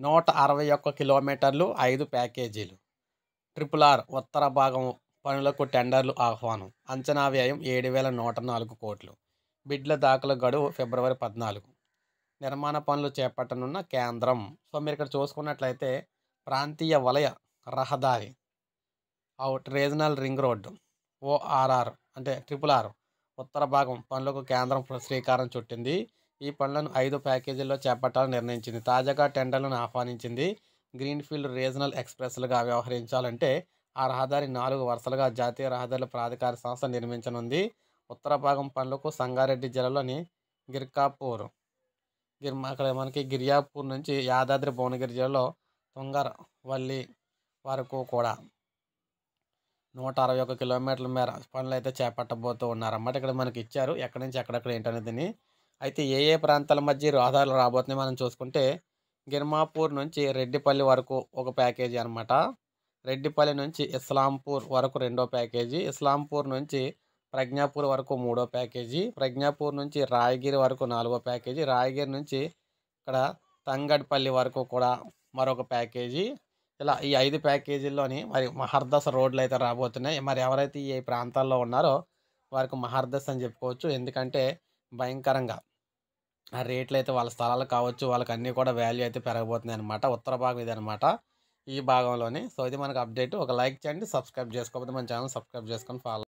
161 కిలోమీటర్లు 5 ప్యాకేజీలు. Triple R ఉత్తర భాగం పనులకు టెండర్లు ఆహ్వానం. అంచనా వ్యయం 7,104 కోట్లు. బిడ్ల దాఖలు గడువు ఫిబ్రవరి 14. నిర్మాణ పనులు చేపట్టనున్న కేంద్రం. సో మీరు ఇక్కడ చూసుకున్నట్లయితే ప్రాంతీయ వలయ రహదారి, రీజనల్ రింగ్ రోడ్డు, ఓఆర్ఆర్ అంటే ట్రిపుల్ ఆర్ ఉత్తర భాగం పనులకు కేంద్రం శ్రీకారం చుట్టింది. ఈ పనులను 5 ప్యాకేజీల్లో చేపట్టాలని నిర్ణయించింది. తాజాగా టెండర్లను ఆహ్వానించింది. గ్రీన్ఫీల్డ్ రీజనల్ ఎక్స్ప్రెస్లుగా వ్యవహరించాలంటే ఆ రహదారి 4 వరుసలుగా జాతీయ రహదారుల ప్రాధికార సంస్థ నిర్మించనుంది. ఉత్తర భాగం పనులకు సంగారెడ్డి జిల్లాలోని గిర్కాపూర్ అక్కడ మనకి గిరియాపూర్ నుంచి యాదాద్రి భువనగిరి జిల్లాలో తుంగరవల్లి వరకు కూడా 161 కిలోమీటర్ల మేర పనులు అయితే చేపట్టబోతూ ఉన్నారన్నమాట. ఇక్కడ మనకి ఇచ్చారు ఎక్కడి నుంచి ఎక్కడెక్కడ ఏంటనేది. అయితే ఏ ఏ ప్రాంతాల మధ్య రహదారులు రాబోతున్నాయి మనం చూసుకుంటే గిర్మాపూర్ నుంచి రెడ్డిపల్లి వరకు ఒక ప్యాకేజీ అనమాట. రెడ్డిపల్లి నుంచి ఇస్లాంపూర్ వరకు రెండో ప్యాకేజీ. ఇస్లాంపూర్ నుంచి ప్రజ్ఞాపూర్ వరకు మూడో ప్యాకేజీ. ప్రజ్ఞాపూర్ నుంచి రాయగిరి వరకు నాలుగో ప్యాకేజీ. రాయగిరి నుంచి ఇక్కడ తంగడ్పల్లి వరకు కూడా మరొక ప్యాకేజీ. ఇలా ఈ 5 ప్యాకేజీల్లోని మరి మహర్దశ రోడ్లు అయితే రాబోతున్నాయి. మరి ఎవరైతే ఈ ప్రాంతాల్లో ఉన్నారో వారికి మహర్దశ అని చెప్పుకోవచ్చు. ఎందుకంటే భయంకరంగా ఆ రేట్లు అయితే వాళ్ళ స్థలాలు కావచ్చు, వాళ్ళకి అన్నీ కూడా వాల్యూ అయితే పెరగబోతున్నాయి అనమాట. ఉత్తర భాగం ఇది అనమాట, ఈ భాగంలోని. సో ఇది మనకు అప్డేట్. ఒక లైక్ చేయండి, సబ్స్క్రైబ్ చేసుకోకపోతే మన ఛానల్ సబ్స్క్రైబ్ చేసుకొని ఫాలో